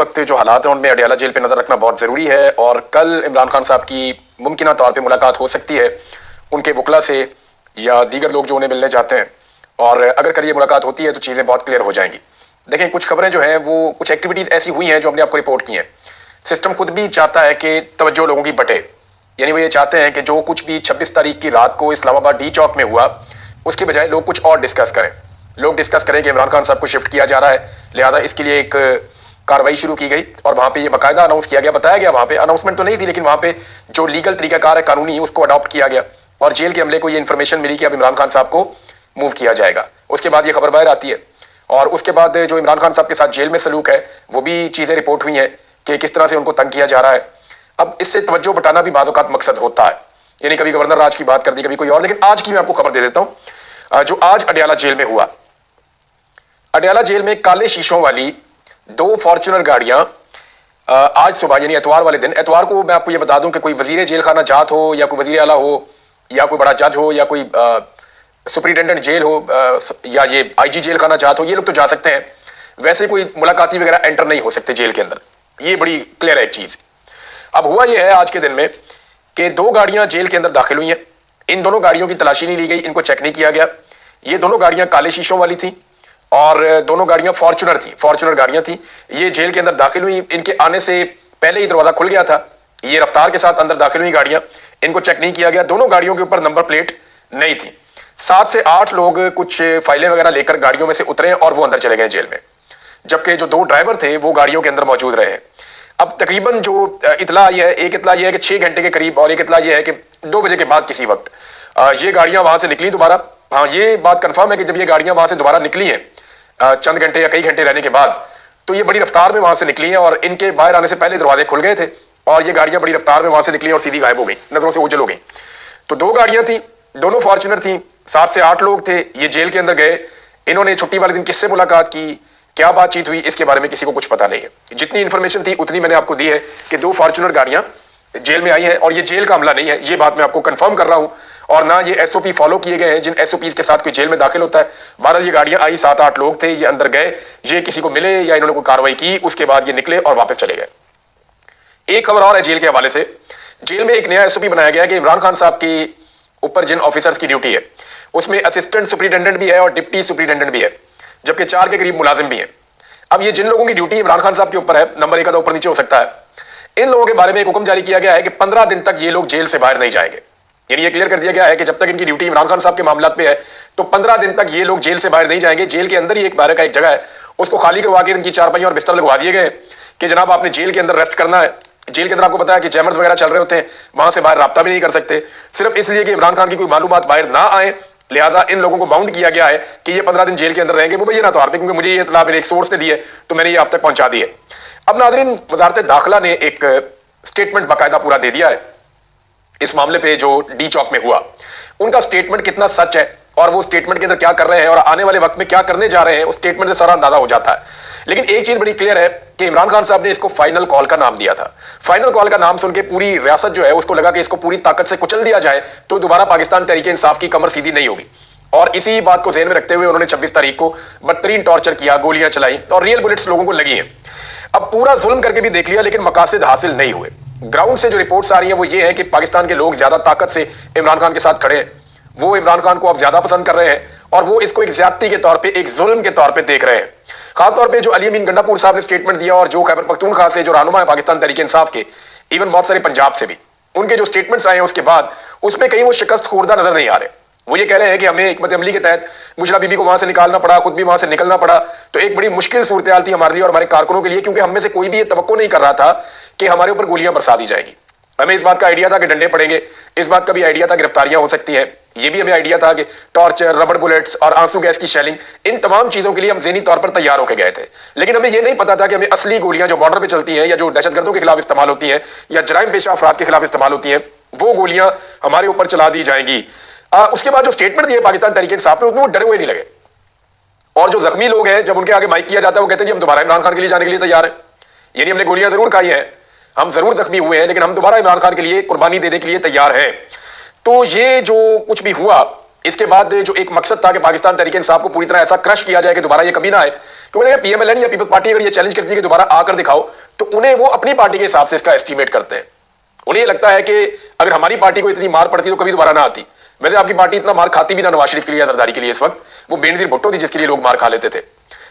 वक्त जो हालात हैं उनमें अडयाला जेल पे नज़र रखना बहुत ज़रूरी है और कल इमरान खान साहब की मुमकिन तौर पे मुलाकात हो सकती है उनके वकला से या दीगर लोग जो उन्हें मिलने जाते हैं, और अगर कल ये मुलाकात होती है तो चीज़ें बहुत क्लियर हो जाएंगी। देखें, कुछ खबरें जो हैं वो कुछ एक्टिविटीज़ ऐसी हुई हैं जो हमने आपको रिपोर्ट की हैं। सिस्टम खुद भी चाहता है कि तवज्जो लोगों की बटे, यानी वो ये चाहते हैं कि जो कुछ भी 26 तारीख की रात को इस्लामाबाद डी चौक में हुआ उसके बजाय लोग कुछ और डिस्कस करें। लोग डिस्कस करें कि इमरान खान साहब को शिफ्ट किया जा रहा है, लिहाजा इसके लिए एक कार्रवाई शुरू की गई और वहाँ पे ये बाकायदा अनाउंस किया गया, बताया गया। वहाँ पे अनाउंसमेंट तो नहीं थी लेकिन वहाँ पे जो लीगल तरीकाकार है कानूनी उसको अडॉप्ट किया गया और जेल के अमले को ये इन्फॉर्मेशन मिली कि अब इमरान खान साहब को मूव किया जाएगा। उसके बाद ये खबर बाहर आती है और उसके बाद जो इमरान खान साहब के साथ जेल में सलूक है वो भी चीज़ें रिपोर्ट हुई हैं कि किस तरह से उनको तंग किया जा रहा है। अब इससे तवज्जो बटाना भी बाज़ औक़ात मकसद होता है, यानी कभी गवर्नर राज की बात कर दी, कभी कोई और। लेकिन आज की मैं आपको खबर दे देता हूँ जो आज अडयाला जेल में हुआ। अडयाला जेल में काले शीशों वाली 2 फॉर्च्यूनर गाड़ियां आज सुबह यानी एतवार वाले दिन, एतवार को मैं आपको ये बता दूं कि कोई वजीर जेल खाना जात हो या कोई वजीर आला हो या कोई बड़ा जज हो या कोई सुपरिटेंडेंट जेल हो या ये आईजी जेल खाना जात हो, ये लोग तो जा सकते हैं, वैसे कोई मुलाकाती वगैरह एंटर नहीं हो सकते जेल के अंदर। ये बड़ी क्लियर है एक चीज़। अब हुआ यह है आज के दिन में कि 2 गाड़ियां जेल के अंदर दाखिल हुई हैं। इन दोनों गाड़ियों की तलाशी नहीं ली गई, इनको चेक नहीं किया गया। ये दोनों गाड़ियां काले शीशों वाली थी और दोनों गाड़ियां फॉर्च्यूनर थी, फॉर्च्यूनर गाड़ियां थी। ये जेल के अंदर दाखिल हुई, इनके आने से पहले ही दरवाजा खुल गया था। ये रफ्तार के साथ अंदर दाखिल हुई गाड़ियां, इनको चेक नहीं किया गया। दोनों गाड़ियों के ऊपर नंबर प्लेट नहीं थी। 7 से 8 लोग कुछ फाइलें वगैरह लेकर गाड़ियों में से उतरे और वो अंदर चले गए जेल में, जबकि जो 2 ड्राइवर थे वो गाड़ियों के अंदर मौजूद रहे। अब तकरीबन जो इतला ये है, एक इतला ये है कि 6 घंटे के करीब और एक इतला ये है कि 2 बजे के बाद किसी वक्त ये गाड़ियां वहां से निकली दोबारा। हाँ, ये बात कंफर्म है कि जब ये गाड़ियां वहां से दोबारा निकली हैं चंद घंटे या कई घंटे रहने के बाद, तो ये बड़ी रफ्तार में वहां से निकली हैं और इनके बाहर आने से पहले दरवाजे खुल गए थे और ये गाड़ियां बड़ी रफ्तार में वहां से निकली और सीधी गायब हो गई, नजरों से ओझल हो गई। तो 2 गाड़ियां थी, दोनों फॉर्च्यूनर थी, 7 से 8 लोग थे। ये जेल के अंदर गए, इन्होंने छुट्टी वाले दिन किससे मुलाकात की, क्या बातचीत हुई, इसके बारे में किसी को कुछ पता नहीं है। जितनी इंफॉर्मेशन थी उतनी मैंने आपको दी है कि 2 फॉर्च्यूनर गाड़ियां जेल में आई हैं और ये जेल का हमला नहीं है, ये बात मैं आपको कंफर्म कर रहा हूं। और ना ये एसओपी फॉलो किए गए हैं जिन एसओपी के साथ कोई जेल में दाखिल होता है। बहरहाल ये गाड़ियां आई, 7-8 लोग थे, ये अंदर गए, ये किसी को मिले या इन्होंने कोई कार्रवाई की, उसके बाद ये निकले और वापस चले गए। एक खबर और है जेल के हवाले से। जेल में एक नया एसओपी बनाया गया कि इमरान खान साहब के ऊपर जिन ऑफिसर्स की ड्यूटी है उसमें असिस्टेंट सुपरिटेंडेंट भी है और डिप्टी सुपरिटेंडेंट भी है, जबकि 4 के करीब मुलाजिम भी हैं। अब ये जिन लोगों की ड्यूटी इमरान खान साहब के ऊपर है, नंबर 1 का ऊपर नीचे हो सकता है, इन लोगों के बारे में एक हुक्म जारी किया गया है कि 15 दिन तक ये लोग जेल से बाहर नहीं जाएंगे। यानी ये क्लियर कर दिया गया है कि जब तक इनकी ड्यूटी इमरान खान साहब के मामलात पे है तो 15 दिन तक ये लोग जेल से बाहर नहीं जाएंगे। जेल के अंदर ही एक बारह का एक जगह है, उसको खाली करवा के इनकी चारपाई और बिस्तर लगवा दिए गए कि जनाब आपने जेल के अंदर रेस्ट करना है। जेल के अंदर आपको पता है कि जैमर्स वगैरह चल रहे होते हैं, वहां से बाहर राब्ता भी नहीं कर सकते, सिर्फ इसलिए कि इमरान खान की कोई मालूमात बाहर ना आए। लिहाजा इन लोगों को बाउंड किया गया है कि ये 15 दिन जेल के अंदर रहेंगे। मुबैना तौर पर, क्योंकि मुझे ये इत्तला मेरे एक सोर्स ने दी है तो मैंने ये आप तक पहुंचा दी है। अब नाज़रीन, वज़ारत दाखिला ने एक स्टेटमेंट बाकायदा पूरा दे दिया है इस मामले पे जो डी चौक में हुआ। उनका स्टेटमेंट कितना सच है और वो स्टेटमेंट के अंदर क्या कर रहे हैं और आने वाले वक्त में क्या करने जा रहे हैं, उस स्टेटमेंट से सारा अंदाजा हो जाता है। लेकिन एक चीज बड़ी क्लियर है कि इमरान खान साहब ने इसको फाइनल कॉल का नाम दिया था। फाइनल कॉल का नाम सुन के पूरी रियासत जो है उसको लगा कि इसको पूरी ताकत से कुचल दिया जाए तो दोबारा पाकिस्तान तहरीक इंसाफ की कमर सीधी नहीं होगी। और इसी बात को ज़हन में रखते हुए उन्होंने 26 तारीख को बदतरीन टॉर्चर किया, गोलियां चलाई और रियल बुलेट्स लोगों को लगी हैं। अब पूरा जुल्म करके भी देख लिया लेकिन मकासद हासिल नहीं हुए। ग्राउंड से जो रिपोर्ट्स आ रही हैं वो ये है कि पाकिस्तान के लोग ज्यादा ताकत से इमरान खान के साथ खड़े हैं, वो इमरान खान को अब ज्यादा पसंद कर रहे हैं और वो इसको एक ज्यादती के तौर पे, एक जुल्म के तौर पे देख रहे हैं। खासतौर पे जो अली अमीन गंडापुर साहब ने स्टेटमेंट दिया और जो खैबर पख्तूनख्वा से जो रहनुमा है पाकिस्तान तहरीक इंसाफ के, इवन बहुत सारे पंजाब से भी उनके जो स्टेटमेंट्स आए हैं उसके बाद उसमें कहीं वो शिकस्त खुर्दा नजर नहीं आ रहे। वो ये कह रहे हैं कि हमें हिकमत अमली के तहत मुशरा बीबी को वहां से निकालना पड़ा, खुद भी वहां से निकलना पड़ा, तो एक बड़ी मुश्किल सूरत हाल थी हमारे लिए और हमारे कारकुनों के लिए, क्योंकि हम में से कोई भी ये तवक्को नहीं कर रहा था कि हमारे ऊपर गोलियां बरसा दी जाएगी। हमें इस बात का आइडिया था कि डंडे पड़ेंगे, इस बात का भी आइडिया था गिरफ्तारियां हो सकती हैं, ये भी हमें आइडिया था कि टॉर्चर, रबड़ बुलेट्स और आंसू गैस की शेलिंग, इन तमाम चीजों के लिए हम ज़हनी तौर पर तैयार होकर गए थे। लेकिन हमें यह नहीं पता था कि हमें असली गोलियां जो बॉर्डर पर चलती हैं या जो दहशतगर्दों के खिलाफ इस्तेमाल होती हैं या जराइम पेशा अफराद के खिलाफ इस्तेमाल होती हैं, वो गोलियां हमारे ऊपर चला दी जाएंगी। उसके बाद जो स्टेटमेंट दिए पाकिस्तान तहरीक इंसाफ ने उसमें वो डरे हुए नहीं लगे। और जो जख्मी लोग हैं जब उनके आगे माइक किया जाता है वो कहते हैं जी हम दोबारा इमरान खान के लिए जाने के लिए तैयार हैं। यानी हमने गोलियां जरूर खाई हैं, हम जरूर जख्मी हुए हैं, लेकिन हम दोबारा इमरान खान के लिए कुर्बानी देने के लिए तैयार हैं। तो ये जो कुछ भी हुआ इसके बाद जो एक मकसद था कि पाकिस्तान तहरीक इंसाफ को पूरी तरह ऐसा क्रश किया जाए कि दोबारा ये कभी ना आए, क्योंकि पीएमएलएन या पीपल्स पार्टी अगर ये चैलेंज करती है कि दोबारा आकर दिखाओ, तो उन्हें वो अपनी पार्टी के हिसाब से इसका एस्टीमेट करते हैं। उन्हें लगता है कि अगर हमारी पार्टी को इतनी मार पड़ती तो कभी दोबारा ना आती। वैसे आपकी पार्टी इतना मार खाती भी ना नवाज शरीफ के लिए, जरदारी के लिए। इस वक्त वो बेनजीर भुट्टो थी जिसके लिए लोग मार खा लेते थे।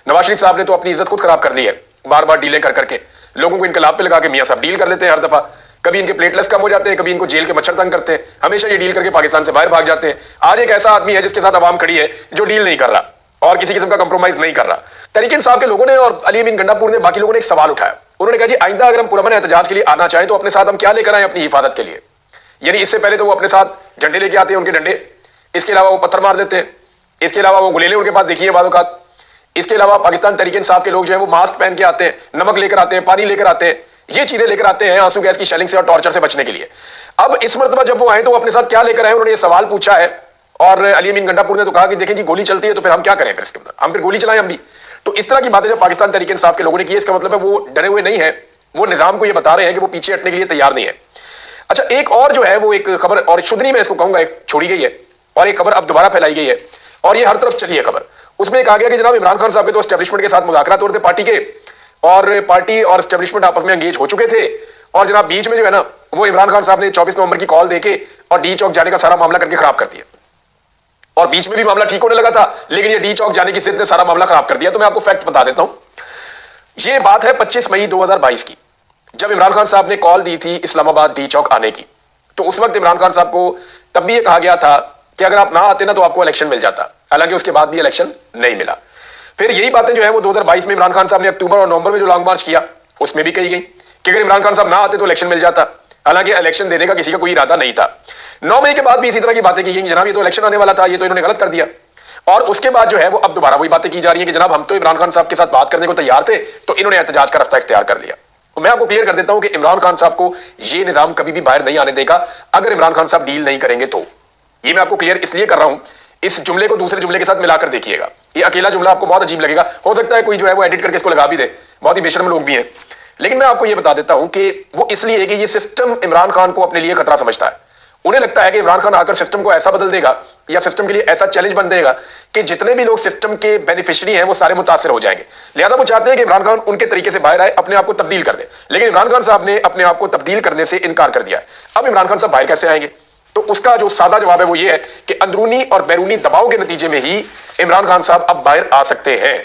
नवाज शरीफ साहब ने तो अपनी इज्जत खुद खराब कर ली है, बार बार डीलें कर करके लोगों को इनकलाब पे लगा के मियां साहब डील कर लेते हैं हर दफा। कभी इनके प्लेटलेस कम हो जाते हैं, कभी इनको जेल के मच्छर तंग करते हैं, हमेशा ये डील करके पाकिस्तान से बाहर भाग जाते हैं। आज एक ऐसा आदमी है जिसके साथ अवाम खड़ी है जो डील नहीं कर रहा और किसी किस्म का कंप्रोमाइज नहीं कर रहा। तहरीक इंसाफ के लोगों ने और अली अमीन गंडापुर ने, बाकी लोगों ने एक सवाल उठाया। उन्होंने कहा जी आइंदा अगर हम पुरअमन एहतजाज के लिए आना चाहें तो अपने साथ हम क्या लेकर आए अपनी हिफाजत के लिए। यानी इससे पहले तो वो अपने साथ झंडे लेके आते हैं, उनके डंडे, इसके अलावा वो पत्थर मार देते हैं, इसके अलावा वो गुलेले उनके पास देखिए बाज़-औक़ात, इसके अलावा पाकिस्तान तहरीक इंसाफ के लोग जो है वो मास्क पहन के आते हैं, नमक लेकर आते हैं, पानी लेकर आते हैं, ये चीजें लेकर आते हैं आंसू गैस की शेलिंग से और टॉर्चर से बचने के लिए। अब इस मरतबा जब वो आए तो वो अपने साथ क्या लेकर आए, उन्होंने ये सवाल पूछा है। और अली अमीन गंडापुर ने तो कहा कि देखें कि गोली चलती है तो फिर हम क्या करें, फिर इसके अंदर हम फिर गोली चलाएं हम भी। तो इस तरह की बातें जब पाकिस्तान तहरीक इंसाफ के लोगों ने की, इसका मतलब है वो डरे हुए नहीं है, वो निजाम को ये बता रहे हैं कि वो पीछे हटने के लिए तैयार नहीं है। अच्छा, एक और जो है वो एक खबर, और शुदनी में इसको कहूंगा, एक छोड़ी गई है और एक खबर अब दोबारा फैलाई गई है और ये हर तरफ चली है खबर। उसमें कहा गया कि जनाब इमरान खान साहब के तो एस्टेब्लिशमेंट के साथ मुज़ाकरात हो रहे थे पार्टी के, और पार्टी और एस्टेब्लिशमेंट आपस में एंगेज हो चुके थे, और जनाब बीच में जो है ना वो इमरान खान साहब ने 24 नवंबर की कॉल देके और डी चौक जाने का सारा मामला करके खराब कर दिया। और बीच में भी मामला ठीक होने लगा था, लेकिन ये डी चौक जाने की जिद ने सारा मामला खराब कर दिया। तो मैं आपको फैक्ट बता देता हूं। ये बात है 25 मई 2022 की, जब इमरान खान साहब ने कॉल दी थी इस्लामाबाद डी चौक आने की। तो उस वक्त इमरान खान साहब को तब भी ये कहा गया था कि अगर आप ना आते ना तो आपको इलेक्शन मिल जाता। हालांकि उसके बाद भी इलेक्शन नहीं मिला। फिर यही बातें जो है वो 2022 में इमरान खान साहब ने अक्टूबर और नवंबर में जो लॉन्ग मार्च किया उसमें भी कही गई कि अगर इमरान खान साहब ना आते तो इलेक्शन मिल जाता। हालांकि इलेक्शन देने का किसी का कोई इरादा नहीं था। 9 मई के बाद भी इसी तरह की बातें की गई, जनाब ये तो इलेक्शन आने वाला था, ये तो इन्होंने गलत कर दिया। और उसके बाद जो है वो अब दोबारा वही बातें की जा रही है कि जनाब हम तो इमरान खान साहब के साथ बात करने को तैयार थे, तो इन्होंने एहतजाज का रास्ता इख्तियार कर लिया। तो मैं आपको क्लियर कर देता हूं कि इमरान खान साहब को ये निजाम कभी भी बाहर नहीं आने देगा अगर इमरान खान साहब डील नहीं करेंगे तो। ये मैं आपको क्लियर इसलिए कर रहा हूं, इस जुमले को दूसरे जुमले के साथ मिलाकर देखिएगा। ये अकेला जुमला आपको बहुत अजीब लगेगा, हो सकता है कोई जो है वो एडिट करके इसको लगा भी दे, बहुत ही बेशर्म लोग भी हैं। लेकिन मैं आपको ये बता देता हूं कि वो इसलिए कि ये सिस्टम इमरान खान को अपने लिए खतरा समझता है। उन्हें लगता है कि इमरान खान आकर सिस्टम को ऐसा बदल देगा या सिस्टम के लिए ऐसा चैलेंज बन देगा कि जितने भी लोग सिस्टम के बेनिफिशियरी हैं वो सारे मुतासिर हो जाएंगे। लिहाजा वो चाहते हैं कि इमरान खान उनके तरीके से बाहर आए, अपने आप को तब्दील कर दे। लेकिन इमरान खान साहब ने अपने आप को तब्दील करने से इनकार कर दिया है। अब इमरान खान साहब बाहर कैसे आएंगे? तो उसका जो सादा जवाब है वो ये है कि अंदरूनी और बैरूनी दबाव के नतीजे में ही इमरान खान साहब अब बाहर आ सकते हैं।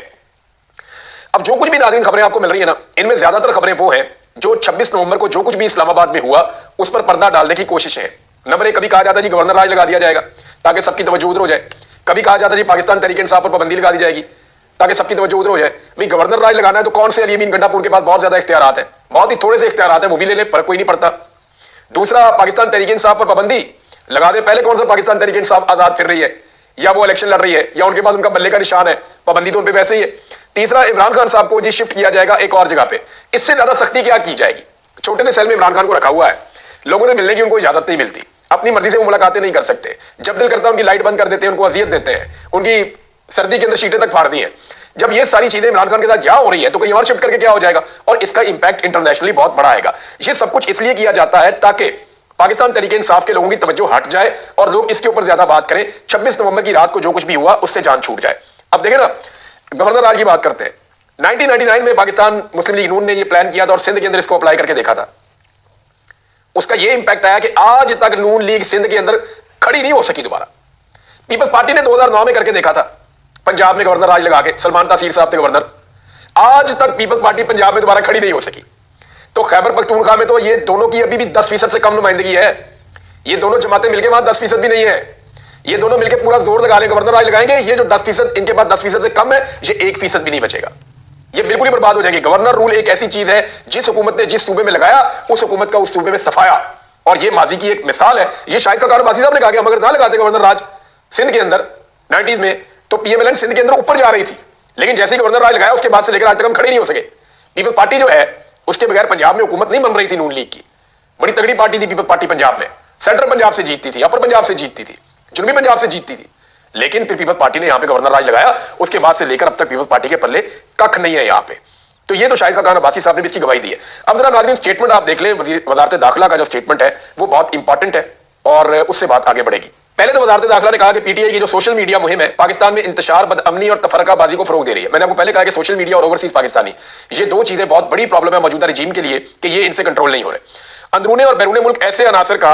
अब जो कुछ भी नाज़रीन खबरें आपको मिल रही है ना, इनमें ज्यादातर खबरें वो हैं जो 26 नवंबर को जो कुछ भी इस्लामाबाद में हुआ उस पर पर्दा डालने की कोशिश है। नंबर 1, कभी कहा जाता है जी गवर्नर राज लगा दिया जाएगा ताकि सबकी तवज्जो उधर हो जाए। कभी कहा जाता है जी पाकिस्तान तहरीक इंसाफ पर पाबंदी लगा दी जाएगी ताकि सबकी तवज्जो उधर हो जाए। भाई गवर्नर राज लगाना है तो कौन से अली अमीन गंडापुर के पास बहुत ज्यादा इख्तियारात है, बहुत ही थोड़े से इख्तियारात है, वो भी ले ले, फर्क कोई नहीं पड़ता। दूसरा, पाकिस्तान तहरीक इंसाफ पर पाबंदी लगा दे, पहले कौन सा पाकिस्तान तहरीक इंसाफ आजाद फिर रही है या वो इलेक्शन लड़ रही है या उनके पास उनका बल्ले का निशान है, पाबंदी तो उन पे वैसे ही है। तीसरा, इमरान खान साहब को जी शिफ्ट किया जाएगा एक और जगह पे, इससे ज्यादा सख्ती क्या की जाएगी? छोटे से सेल में इमरान खान को रखा हुआ है, लोगों से मिलने की उनको इजाजत नहीं मिलती, अपनी मर्जी से वो मुलाकातें नहीं कर सकते, जब दिल करता है उनकी लाइट बंद कर देते हैं, उनको अजियत देते हैं, उनकी सर्दी के अंदर शीटें तक फाड़ दी हैं। जब ये सारी चीजें इमरान खान के साथ यहाँ हो रही है तो कहीं और शिफ्ट करके क्या हो जाएगा? और इसका इंपैक्ट इंटरनेशनली बहुत बड़ा आएगा। ये सब कुछ इसलिए किया जाता है ताकि पाकिस्तान तहरीक इंसाफ के लोगों की तवज्जो हट जाए और लोग इसके ऊपर ज्यादा बात करें। 26 नवंबर की रात को जो कुछ भी हुआ उससे जान छूट जाए। अब देखें ना, गवर्नर राज की बात करते हैं। 1999 में पाकिस्तान मुस्लिम लीग नून ने ये प्लान किया था और सिंध के अंदर इसको अप्लाई करके देखा था। उसका ये इंपैक्ट आया कि आज तक नून लीग सिंध के अंदर खड़ी नहीं हो सकी दोबारा। पीपल्स पार्टी ने 2009 में करके देखा था, पंजाब में गवर्नर राज लगा के, सलमान तासीर साहब थे गवर्नर। आज तक पीपल्स पार्टी पंजाब में दोबारा खड़ी नहीं हो सकी। तो खैबर पख्तूनख्वा में तो ये दोनों की अभी भी 10% से कम नुमाइंदगी है। ये दोनों जमातें मिलकर वहां 10% भी नहीं है। ये दोनों मिलकर पूरा जोर लगा लें, गवर्नर राज लगाएंगे, ये जो 10% इनके पास 10% से कम है, ये 1% भी नहीं बचेगा। ये बिल्कुल ही बर्बाद हो जाएंगे। गवर्नर रूल एक ऐसी चीज है, जिस हुकूमत ने जिस सूबे में लगाया उस हुकूमत का उस सूबे में सफाया, और ये माजी की एक मिसाल है। ये शाहिद खकान अब्बासी साहब ने कहा कि हम अगर ना लगाते गवर्नर राज सिंध के अंदर 90s में, तो पीएमएलएन सिंध के अंदर ऊपर जा रही थी। लेकिन जैसे ही गवर्नर राज लगाया उसके बाद से लेकर आज तक हम खड़े नहीं हो सके। पीपल्स पार्टी जो है उसके बगैर पंजाब में हुकूमत नहीं बन रही थी। नून लीग की बड़ी तगड़ी पार्टी थी पीपल्स पार्टी पंजाब में, सेंट्रल पंजाब से जीतती थी, अपर पंजाब से जीतती थी, जुनूबी पंजाब से जीतती थी। लेकिन फिर पीपल्स पार्टी ने यहां पे गवर्नर राज लगाया, उसके बाद से लेकर अब तक पीपल्स पार्टी के पल्ले कख नहीं है यहां पे। तो ये तो शाहिद खकान अब्बासी साहब ने भी इसकी गवाही दी है। अब जरा नाज़रीन स्टेटमेंट आप देख लें, वज़ारत दाखिला का जो स्टेटमेंट है वो बहुत इंपॉर्टेंट है और उससे बात आगे बढ़ेगी। पहले तो वजारत दाखिला ने कहा कि पीटीआई की जो सोशल मीडिया मुहिम है पाकिस्तान में इंतशार, बदअमनी और तफरकाबाजी को फरोग दे रही है। मैंने आपको पहले कहा कि सोशल मीडिया और ओवरसीज पाकिस्तानी, ये दो चीजें बहुत बड़ी प्रॉब्लम है मौजूदा रजीम के लिए कि ये इनसे कंट्रोल नहीं हो रहे। अंदरूने और बैरूने मुल्क ऐसे अनासर का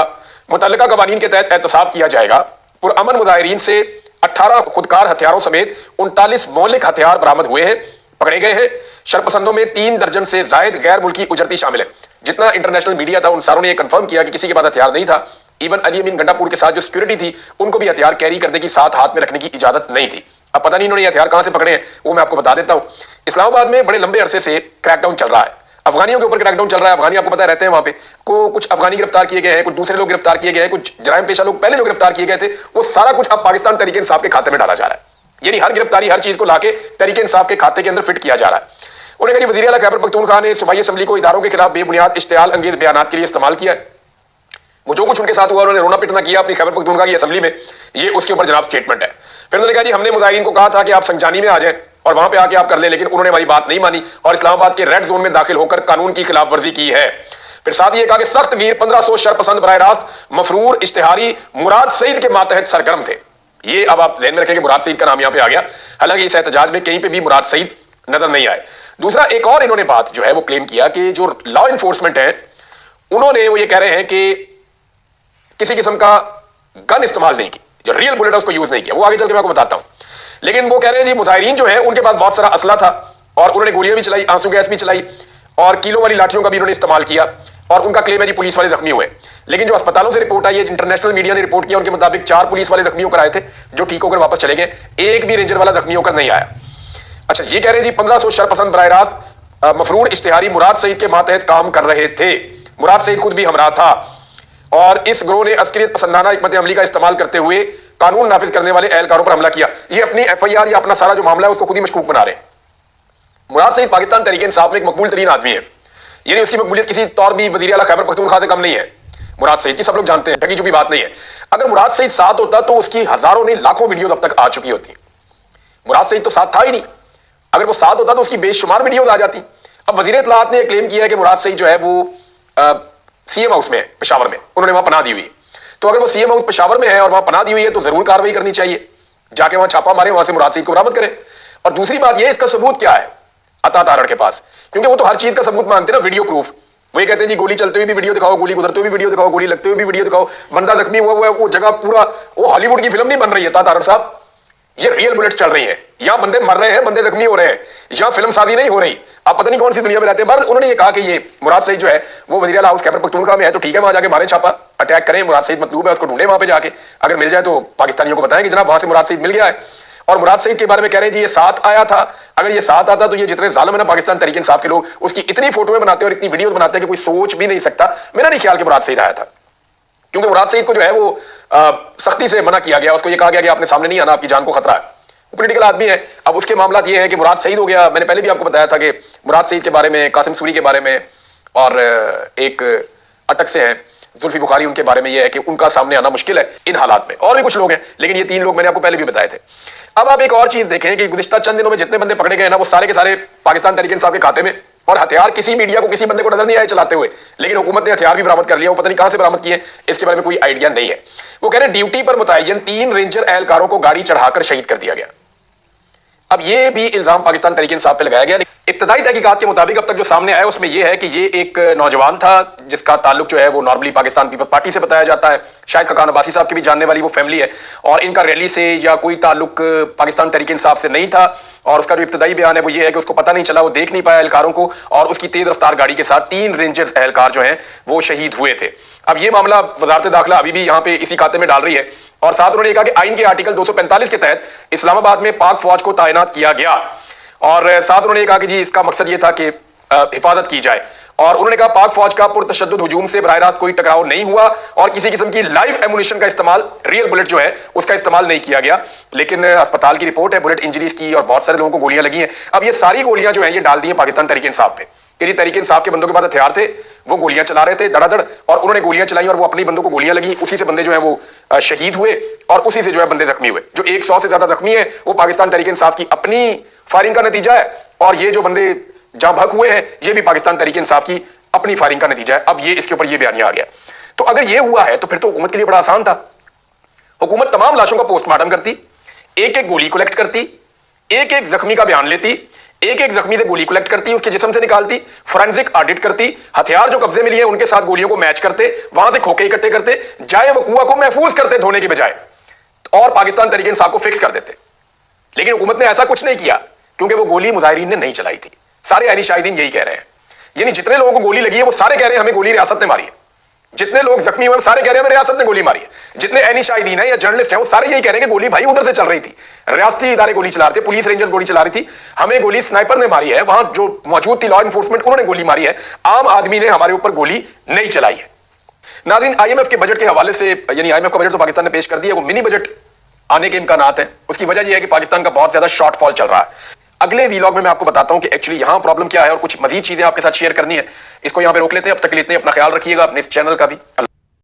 मुतल्लिका कवानीन के तहत एहतसाब किया जाएगा। पुरअमन मुजाहिरीन से 18 खुदकार हथियारों समेत 39 मौलिक हथियार बरामद हुए हैं, पकड़े गए हैं। शरपसंदों में 3 दर्जन से जायद गैर मुल्की उजरती शामिल है। जितना इंटरनेशनल मीडिया था उन सारों ने यह कंफर्म किया कि किसी के पास हथियार नहीं था। इवन अली अमीन गंडापुर के साथ जो सिक्योरिटी थी उनको भी हथियार कैरी करने की, साथ हाथ में रखने की इजाजत नहीं थी। अब पता नहीं इन्होंने हथियार कहां से पकड़े हैं, वो मैं आपको बता देता हूं। इस्लामाबाद में बड़े लंबे अरसे से क्रैकडाउन चल रहा है, अफगानियों के ऊपर क्रैकडाउन चल रहा है। अफगानी आपको पता रहते हैं वहां पे को कुछ अफगानी गिरफ्तार किए गए हैं, कुछ दूसरे लोग गिरफ्तार किए गए हैं, कुछ जराइम पेशा लोग पहले जो गिरफ्तार किए गए थे वो सारा कुछ अब पाकिस्तान तरीके इंसाफ के खाते में डाला जा रहा है। यानी हर गिरफ्तारी, हर चीज को लाके तरीके इंसाफ के खाते के अंदर फिट किया जा रहा है। उन्होंने कहा वज़ीर आला खैबर पख्तूनख्वा ने सूबाई असम्बली को इदारों के खिलाफ बेबुनियाद इश्तियाल अंगेज बयान के लिए इस्तेमाल किया है। वो जो कुछ उनके साथ हुआ उन्होंने रोना पिटना किया अपनी खैबर पख्तूनख्वा की असम्बली में, ये उसके ऊपर जनाब स्टेटमेंट है। फिर उन्होंने कहा जी हमने मुजाहिरीन को कहा था कि आप संजानी में आ जाएं और वहां पे आके आप कर लें, लेकिन उन्होंने हमारी बात नहीं मानी और इस्लामाबाद के रेड जोन में दाखिल होकर कानून की खिलाफ वर्जी की है। फिर साथ ही कहा कि सख्त गिर 1500 शरपसंद बराह रास्त मफरूर इश्तिहारी मुराद सईद के मातहत सरगर्म थे। ये अब आप ध्यान में रखें कि मुराद सईद का नाम यहां पे आ गया, हालांकि इस एहतजाज में कहीं पे भी मुराद सईद नजर नहीं आए। दूसरा एक और इन्होंने बात जो है वो क्लेम किया कि जो लॉ इन्फोर्समेंट है उन्होंने वो ये कह रहे हैं कि किसी किस्म का गन इस्तेमाल नहीं की, जो रियल बुलेट है उसको यूज नहीं किया। वो आगे चल के मैं आपको बताता हूं। लेकिन वो कह रहे हैं जी मुजाहिरीन जो है उनके पास बहुत सारा असला था और उन्होंने गोलियां भी चलाई, आंसू गैस भी चलाई और किलो वाली लाठियों का भी उन्होंने इस्तेमाल किया और उनका क्लेम है जी पुलिस वाले जख्मी हुए। लेकिन जो अस्पतालों से रिपोर्ट आई है, इंटरनेशनल मीडिया ने रिपोर्ट किया, उनके मुताबिक 4 पुलिस वाले जख्मी होकर आए थे जो ठीक होकर वापस चले गए, एक भी रेंजर वाला जख्मी होकर नहीं आया। अच्छा, ये कह रहे हैं जी 1500 शरपसंद बराह रास्त मफरूर इश्तिहारी मुराद सईद के मातहत काम कर रहे थे। मुराद सईद खुद भी हमरा था और इस ग्रोह ने अस्करियत पसंदाना हिकमत अमली का इस्तेमाल करते हुए कानून नाफिज करने वाले एहलकारों पर हमला किया। ये अपनी एफआईआर या अपना सारा जो मामला है उसको खुद ही मशकूक बना रहे हैं। मुराद सईद पाकिस्तान तहरीक इंसाफ में एक मकबूल तरीन आदमी है, यानी उसकी मकबूलियत किसी तौर भी वज़ीर आला खैबर पख्तूनख्वा से कम नहीं है। मुराद सईद की सब लोग जानते हैं, ढकी छुपी बात नहीं है। अगर मुराद सईद साथ होता तो उसकी हजारों नहीं लाखों वीडियो अब तक आ चुकी होती। मुराद सईद तो साथ था ही नहीं, अगर वो साथ होता तो उसकी बेशुमार वीडियोज आ जाती। अब वज़ीर इत्तलाआत ने क्लेम किया है कि मुराद सईद जो है वो सीएम हाउस में है पेशावर में, उन्होंने वहां पनाह दी हुई है। तो अगर वो सीएम हाउस पेशावर में है और वहां पनाह दी हुई है तो जरूर कार्रवाई करनी चाहिए, जाके वहां छापा मारे, वहां से मुराद सईद को बरामद करें। और दूसरी बात ये, इसका सबूत क्या है अता तारड़ के पास, क्योंकि वो तो हर चीज का सबूत मांगते हैं ना, वीडियो प्रूफ। वो ये कहते हैं जी गोली चलते हुए भी वीडियो दिखाओ, गोली गुजरते हुए भी वीडियो दिखाओ, गोली लगते हुए भी वीडियो दिखाओ, बंदा जख्मी हुआ हुआ है, वो जगह पूरा, वो हॉलीवुड की फिल्म नहीं बन रही है अता तारड़ साहब, ये रियल बुलेट्स चल रही हैं। यहाँ बंदे मर रहे हैं, बंदे जख्मी हो रहे हैं, यहाँ फिल्म शादी नहीं हो रही। आप पता नहीं कौन सी दुनिया में रहते हैं। पर उन्होंने ये कहा कि ये मुराद सईद जो है वो वज़ीर आला हाउस खैबर पख्तूनख्वा में है, तो ठीक है वहां जाके मारे छापा, अटैक करें, मुराद सईद मतलूब है, उसको ढूंढे वहां पे जाके, अगर मिल जाए तो पाकिस्तानियों को बताएं कि जनाब वहां से मुराद सईद मिल गया है। और मुराद सईद के बारे में कह रहे हैं जी ये साथ आया था। अगर ये साथ आता तो ये जितने जालिम है ना पाकिस्तान तहरीक इंसाफ के लोग, उसकी इतनी फोटोएं बनाते और इतनी वीडियो बनाते हैं कि कोई सोच भी नहीं सकता। मेरा नहीं ख्याल कि मुराद सईद आया था, क्योंकि मुराद सईद को जो है वो सख्ती से मना किया गया, उसको ये कहा गया कि आपने सामने नहीं आना, आपकी जान को खतरा है। पॉलिटिकल आदमी है। अब उसके मामला ये है कि मुराद सईद हो गया, मैंने पहले भी आपको बताया था कि मुराद सईद के बारे में, कासिम सूरी के बारे में और एक अटक से हैं जुल्फी बुखारी, उनके बारे में यह है कि उनका सामने आना मुश्किल है इन हालात में। और भी कुछ लोग हैं, लेकिन ये 3 लोग मैंने आपको पहले भी बताए थे। अब आप एक और चीज देखें कि गुज़िश्ता चंद दिनों में जितने बंदे पकड़े गए ना वो सारे के सारे पाकिस्तान तहरीक इंसाफ के खाते में, और हथियार किसी मीडिया को, किसी बंदे को नजर नहीं आए चलाते हुए, लेकिन हुकूमत ने हथियार भी बरामद कर लिया। वो पता नहीं कहां से बरामद किए, इसके बारे में कोई आइडिया नहीं है। वो कह रहे ड्यूटी पर मुतय्यन 3 रेंजर एहलकारों को गाड़ी चढ़ाकर शहीद कर दिया गया। अब ये भी इल्जाम पाकिस्तान तहरीक इंसाफ पे लगाया गया। इब्तदाई तहकीकात के मुताबिक अब तक जो सामने आया उसमें यह है कि ये एक नौजवान था जिसका ताल्लुक जो है वो नॉर्मली पाकिस्तान पीपल्स पार्टी से बताया जाता है। शायद खकान अब्बासी साहब की भी जानने वाली वो फैमिली है और इनका रैली से या कोई ताल्लुक पाकिस्तान तहरीक इंसाफ से नहीं था। और उसका जो इब्तदाई बयान है वो ये है कि उसको पता नहीं चला, वो देख नहीं पाया एहलकारों को, और उसकी तेज रफ्तार गाड़ी के साथ 3 रेंजर एहलकार जो हैं वो शहीद हुए थे। अब ये मामला वजारत दाखिला अभी भी यहाँ पे इसी खाते में डाल रही है। और साथ उन्होंने कहा कि आइन के आर्टिकल 245 के तहत इस्लामाबाद में पाक फौज को तैनात किया गया। और साथ उन्होंने कहा कि जी इसका मकसद ये था कि हिफाजत की जाए। और उन्होंने कहा पाक फौज का पुरतशद्दुद हुजूम से बराह रास्त कोई टकराव नहीं हुआ और किसी किस्म की लाइव एमुनिशन का इस्तेमाल, रियल बुलेट जो है उसका इस्तेमाल नहीं किया गया। लेकिन अस्पताल की रिपोर्ट है बुलेट इंजरीज की और बहुत सारे लोगों को गोलियां लगी हैं। अब ये सारी गोलियां जो है ये डाल दी है पाकिस्तान तहरीक इंसाफ पे। तेरी तहरीक इंसाफ के बंदों के पास हथियार थे, वो गोलियां चला रहे थे धड़ाधड़, और उन्होंने गोलियां चलाई और वो अपनी बंदों को गोलियां लगी, उसी से बंदे जो है वो शहीद हुए और उसी से जो है बंदे जख्मी हुए। जो 100 से ज्यादा जख्मी है वो पाकिस्तान तहरीक इंसाफ की अपनी फायरिंग का नतीजा है, और ये जो बंदे जहां भग हुए हैं ये भी पाकिस्तान तहरीक इंसाफ की अपनी फायरिंग का नतीजा है। अब ये इसके ऊपर ये बयानिया आ गया। तो अगर ये हुआ है तो फिर तो हुकूमत के लिए बड़ा आसान था। हुकूमत तमाम लाशों का पोस्टमार्टम करती, एक एक गोली कलेक्ट करती, एक एक जख्मी का बयान लेती, एक एक जख्मी से गोली कलेक्ट करती, उसके जिस्म से निकालती, फोरेंसिक ऑडिट करती, हथियार जो कब्जे में लिए उनके साथ गोलियों को मैच करते, वहां से खोखे इकट्ठे करते, जाए वो कुआं को महफूज करते धोने के बजाय, और पाकिस्तान तहरीक इंसाफ को फिक्स कर देते। लेकिन हुकूमत ने ऐसा कुछ नहीं किया, क्योंकि वो गोली मुजाहिरीन ने नहीं चलाई थी। सारे अहली शाहिदीन यही कह रहे हैं, यानी जितने लोगों को गोली लगी है वो सारे कह रहे हैं हमें गोली रियासत ने मारी है। जितने लोग जख्मी हुए सारे कह रहे हैं हमें रियासत ने गोली मारी है। जितने अहली शाहिदीन है या जर्नलिस्ट हैं वो सारे यही कह रहे हैं कि गोली भाई उधर से चल रही थी, रियासती इदारे गोली चला रहे थे, पुलिस रेंजर्स गोली चला रही थी, हमें गोली स्नाइपर ने मारी है, वहां जो मौजूद थी लॉ एनफोर्समेंट उन्होंने गोली मारी है, आम आदमी ने हमारे ऊपर गोली नहीं चलाई है। नाज़रीन, IMF के बजट के हवाले से, यानी IMF का बजट तो पाकिस्तान ने पेश कर दिया, वो मिनी बजट आने के इम्कानात हैं। उसकी वजह यह है कि पाकिस्तान का बहुत ज्यादा शॉर्टफॉल चल रहा है। अगले वीलॉग में मैं आपको बताता हूं कि एक्चुअली यहां प्रॉब्लम क्या है और कुछ मजीद चीजें आपके साथ शेयर करनी है। इसको यहां पे रोक लेते हैं। अब तक के लिए इतना, अपना ख्याल रखिएगा, अपने इस चैनल का भी।